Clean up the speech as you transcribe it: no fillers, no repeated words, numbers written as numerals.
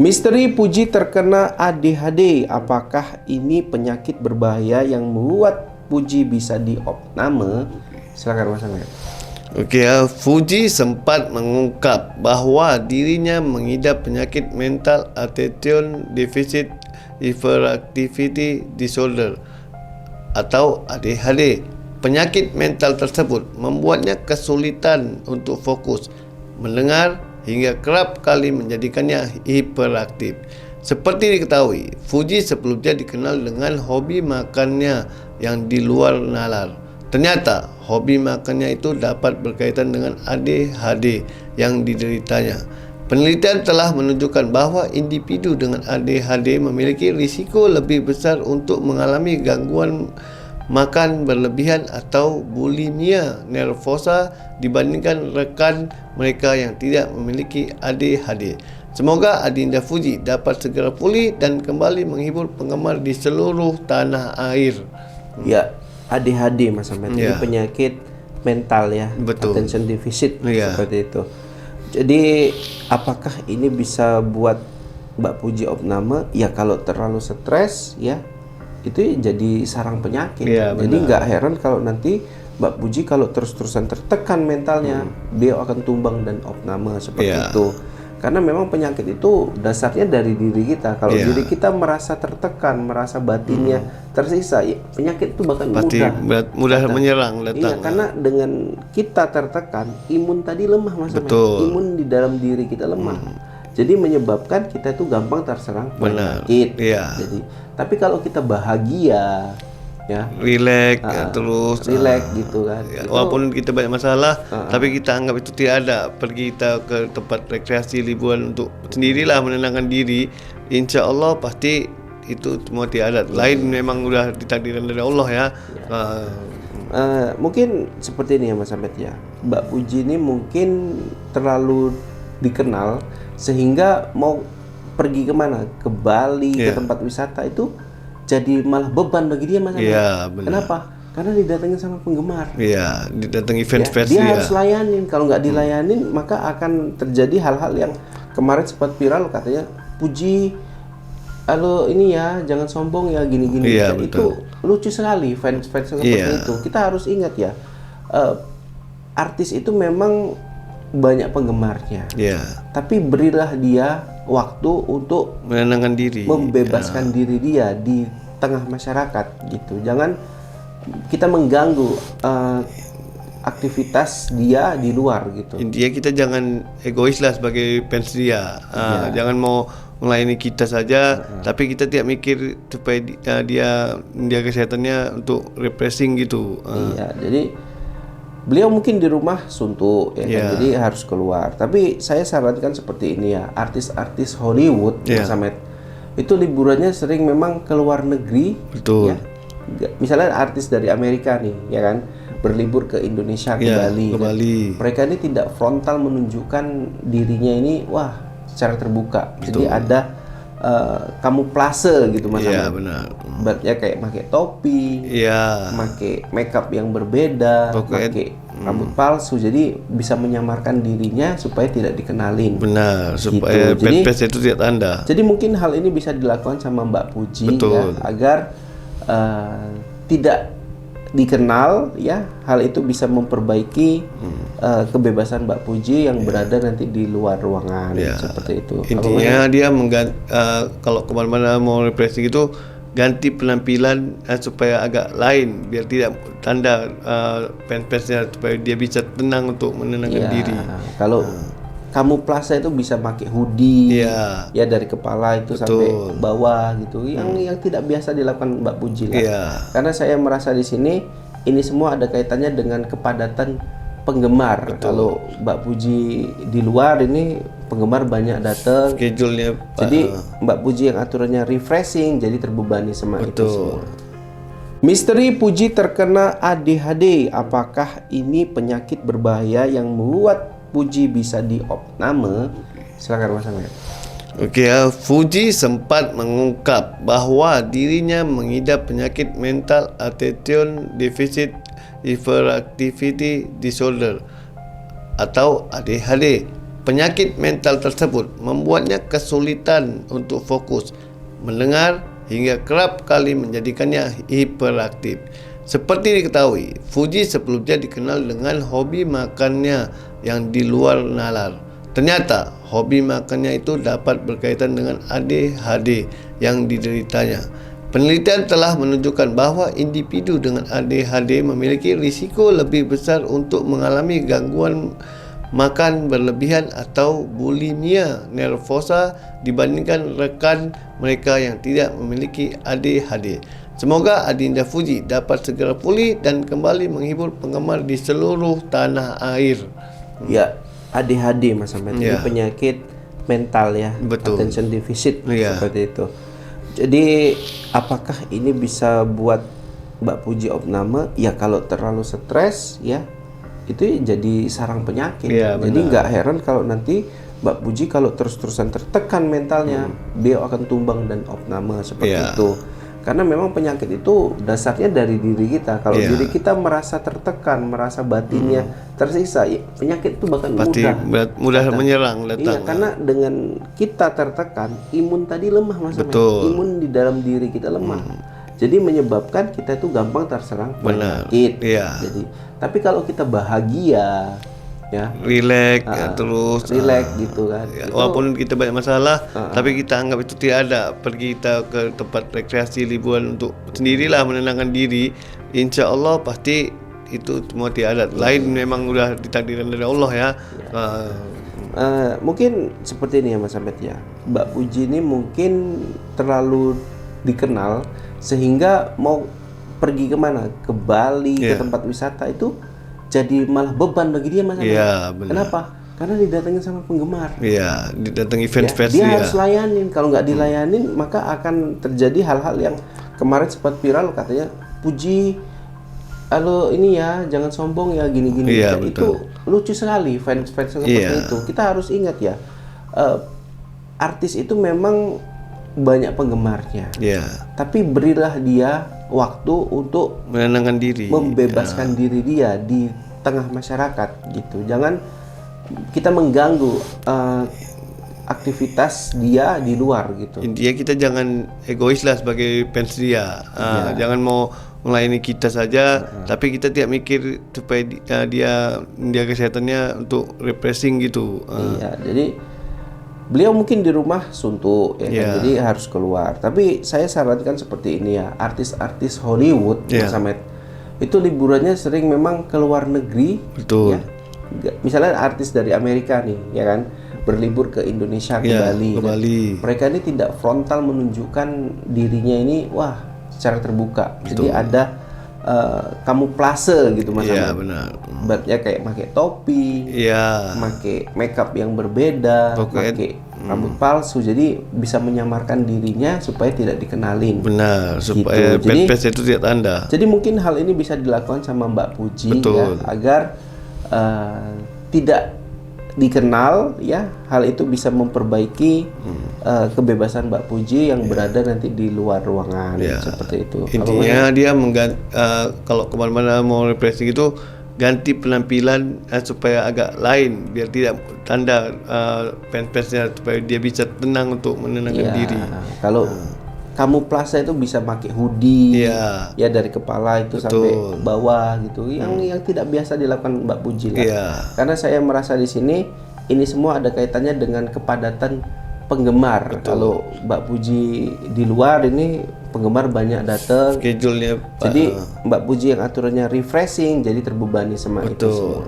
Misteri Puji terkena ADHD. Apakah ini penyakit berbahaya yang membuat Puji bisa diopname? Silakan Mas Ahmed. Okey, Fuji sempat mengungkap bahawa dirinya mengidap penyakit mental attention deficit hyperactivity disorder atau ADHD. Penyakit mental tersebut membuatnya kesulitan untuk fokus, mendengar hingga kerap kali menjadikannya hiperaktif. Seperti diketahui, Fuji sebelumnya dikenal dengan hobi makannya yang di luar nalar. Ternyata hobi makannya itu dapat berkaitan dengan ADHD yang dideritanya. Penelitian telah menunjukkan bahawa individu dengan ADHD memiliki risiko lebih besar untuk mengalami gangguan makan berlebihan atau bulimia nervosa dibandingkan rekan mereka yang tidak memiliki ADHD. Semoga Adinda Fuji dapat segera pulih dan kembali menghibur penggemar di seluruh tanah air. Ya, ADHD Mas Ahmed, ini Ya. penyakit mental ya, Betul. attention deficit Ya. seperti itu. Jadi apakah ini bisa buat Mbak Puji opname? Ya kalau terlalu stres ya itu jadi sarang penyakit. Ya, Jadi benar. nggak heran kalau nanti Mbak Puji kalau terus-terusan tertekan mentalnya, dia akan tumbang dan opname seperti Ya. itu. Karena memang penyakit itu dasarnya dari diri kita. Kalau Ya. diri kita merasa tertekan, merasa batinnya tersiksa, ya, penyakit itu bahkan Pasti mudah datang. menyerang Iya, datang. karena dengan kita tertekan, imun tadi lemah Mas Ahmed. Betul. Imun di dalam diri kita lemah. Jadi menyebabkan kita itu gampang terserang Benar. penyakit. Iya. Jadi, tapi kalau kita bahagia, ya, Relax terus relax gitu kan. ya, itu- walaupun kita banyak masalah tapi kita anggap itu tidak ada. Pergi kita ke tempat rekreasi liburan untuk sendirilah menenangkan diri, insya Allah pasti itu semua tidak ada. Lain memang udah ditakdirkan dari Allah ya. Mungkin seperti ini ya Mas Ahmed ya. Mbak Puji ini mungkin terlalu dikenal sehingga mau pergi kemana, ke Bali, ke Iya. tempat wisata itu jadi malah beban bagi dia Mas Ahmed. Iya, benar. Kenapa? Karena didatengin sama penggemar. Iya, didatangi Ya, fans dia ya. harus layanin. Kalau nggak dilayanin maka akan terjadi hal-hal yang kemarin sempat viral, katanya Puji, halo ini ya jangan sombong ya gini-gini. Iya, Dan betul. itu lucu sekali fans-fans seperti Iya. itu. Kita harus ingat ya, artis itu memang banyak penggemarnya. Iya, Tapi berilah dia waktu untuk menenangkan diri. membebaskan diri dia di tengah masyarakat gitu. Jangan kita mengganggu aktivitas dia di luar gitu. Intinya kita jangan egois lah sebagai fans dia. Jangan mau melayani kita saja, tapi kita tidak mikir supaya dia menjaga kesehatannya untuk refreshing gitu. Iya, jadi beliau mungkin di rumah suntuk ya kan? Iya. Jadi harus keluar. Tapi saya sarankan seperti ini ya, artis-artis Hollywood Iya. Mas Ahmed, itu liburannya sering memang ke luar negeri. Betul. Ya. Misalnya artis dari Amerika nih, ya kan, berlibur ke Indonesia, ke Iya, Bali. ke Dan Bali. mereka ini tidak frontal menunjukkan dirinya ini, wah, secara terbuka. Jadi ada kamuflase gitu Mas Iya, Ahmed. benar. Ibaratnya kayak pakai topi, Iya. pakai makeup yang berbeda, Pokoknya- pakai rambut palsu, jadi bisa menyamarkan dirinya supaya tidak dikenalin. Benar, supaya Gitu. Jadi- fans itu tidak tanda. Jadi mungkin hal ini bisa dilakukan sama Mbak Puji Betul. ya, agar tidak dikenal ya. Hal itu bisa memperbaiki kebebasan Mbak Puji yang berada nanti di luar ruangan Ya. seperti itu. Intinya dia kalau kemana-mana mau refreshing itu ganti penampilan supaya agak lain, biar tidak tanda fans-fansnya, supaya dia bisa tenang untuk menenangkan Ya, diri. kalau kamuflase itu bisa pakai hoodie, Iya. ya dari kepala itu sampai bawah gitu, yang tidak biasa dilakukan Mbak Puji lah. Iya. Karena saya merasa di sini ini semua ada kaitannya dengan kepadatan penggemar. Kalau Mbak Puji di luar ini penggemar banyak datang. Schedule-nya Jadi Mbak Puji yang aturannya refreshing, jadi terbebani sama itu semua. Misteri Puji terkena ADHD. Apakah ini penyakit berbahaya yang membuat Puji bisa diopname? Silakan Mas Ahmed. Okey, Fuji sempat mengungkap bahawa dirinya mengidap penyakit mental attention deficit hyperactivity disorder atau ADHD. Penyakit mental tersebut membuatnya kesulitan untuk fokus, mendengar, hingga kerap kali menjadikannya hiperaktif. Seperti diketahui, Fuji sebelumnya dikenal dengan hobi makannya yang di luar nalar. Ternyata, hobi makannya itu dapat berkaitan dengan ADHD yang dideritanya. Penelitian telah menunjukkan bahwa individu dengan ADHD memiliki risiko lebih besar untuk mengalami gangguan makan berlebihan atau bulimia nervosa dibandingkan rekan mereka yang tidak memiliki ADHD. Semoga Adinda Fuji dapat segera pulih dan kembali menghibur penggemar di seluruh tanah air. Ya, ADHD Mas Ahmed, ini Ya. penyakit mental ya, Betul. attention deficit Ya. seperti itu. Jadi apakah ini bisa buat Mbak Puji opname? Ya kalau terlalu stres ya itu jadi sarang penyakit. Ya, Jadi benar. nggak heran kalau nanti Mbak Puji kalau terus-terusan tertekan mentalnya, dia akan tumbang dan opname seperti Ya. itu. Karena memang penyakit itu dasarnya dari diri kita. Kalau Ya. diri kita merasa tertekan, merasa batinnya tersiksa, ya, penyakit itu bahkan Pasti mudah datang. menyerang Iya, datang. karena dengan kita tertekan, imun tadi lemah Mas Ahmed. Betul. Imun di dalam diri kita lemah. Jadi menyebabkan kita itu gampang terserang Benar. penyakit. Iya. Jadi, tapi kalau kita bahagia, ya, Relax terus relax gitu kan. ya, Itu- walaupun kita banyak masalah tapi kita anggap itu tidak ada. Pergi kita ke tempat rekreasi liburan untuk sendirilah menenangkan diri, insya Allah pasti itu semua tiada. Lain memang udah ditakdirkan dari Allah ya. Mungkin seperti ini ya Mas Ahmed ya. Mbak Puji ini mungkin terlalu dikenal sehingga mau pergi kemana, ke Bali, ke Iya. tempat wisata itu jadi malah beban bagi dia Mas Ahmed. Iya, benar. Kenapa? Karena didatengin sama penggemar. Iya, datang Ya, event dia festival ya. harus layanin. Kalau nggak dilayanin maka akan terjadi hal-hal yang kemarin sempat viral katanya Puji, halo ini ya jangan sombong ya gini-gini. Iya, Dan betul. itu lucu sekali fans-fans seperti Iya. itu. Kita harus ingat ya, artis itu memang banyak penggemarnya. Iya, Tapi berilah dia waktu untuk menenangkan diri. membebaskan diri dia di tengah masyarakat gitu. Jangan kita mengganggu aktivitas dia di luar gitu. Intinya kita jangan egois lah sebagai fans dia. Jangan mau melayani kita saja, tapi kita tidak mikir supaya dia kesehatannya untuk refreshing gitu. Iya, jadi beliau mungkin di rumah suntuk ya kan, Iya. jadi harus keluar. Tapi saya sarankan seperti ini ya, artis-artis Hollywood Iya. Mas Ahmed, itu liburannya sering memang ke luar negeri. Betul. Ya. Misalnya artis dari Amerika nih, ya kan, berlibur ke Indonesia, ke Iya, Bali. ke Dan Bali. mereka ini tidak frontal menunjukkan dirinya ini, wah, secara terbuka. Jadi ada kamuflase gitu Mas Iya, Ahmed. benar. Ibaratnya kayak pakai topi, Iya, pakai makeup yang berbeda, Pokoknya- pakai rambut palsu, jadi bisa menyamarkan dirinya supaya tidak dikenalin. benar supaya Jadi- fans itu tidak tanda. Jadi mungkin hal ini bisa dilakukan sama Mbak Puji Betul. ya, agar tidak dikenal ya. Hal itu bisa memperbaiki kebebasan Mbak Puji yang berada nanti di luar ruangan Ya. seperti itu. Intinya dia kalau kemana-mana mau refreshing itu ganti penampilan supaya agak lain biar tidak tanda fans-fansnya supaya dia bisa tenang untuk menenangkan Ya, diri. kalau kamuflase itu bisa pakai hoodie, Iya. ya dari kepala itu sampai bawah gitu, yang tidak biasa dilakukan Mbak Puji lah. Iya. Karena saya merasa di sini ini semua ada kaitannya dengan kepadatan penggemar. Kalau Mbak Puji di luar ini penggemar banyak datang. Schedule-nya Jadi Mbak Puji yang aturannya refreshing, jadi terbebani sama itu Betul. semua.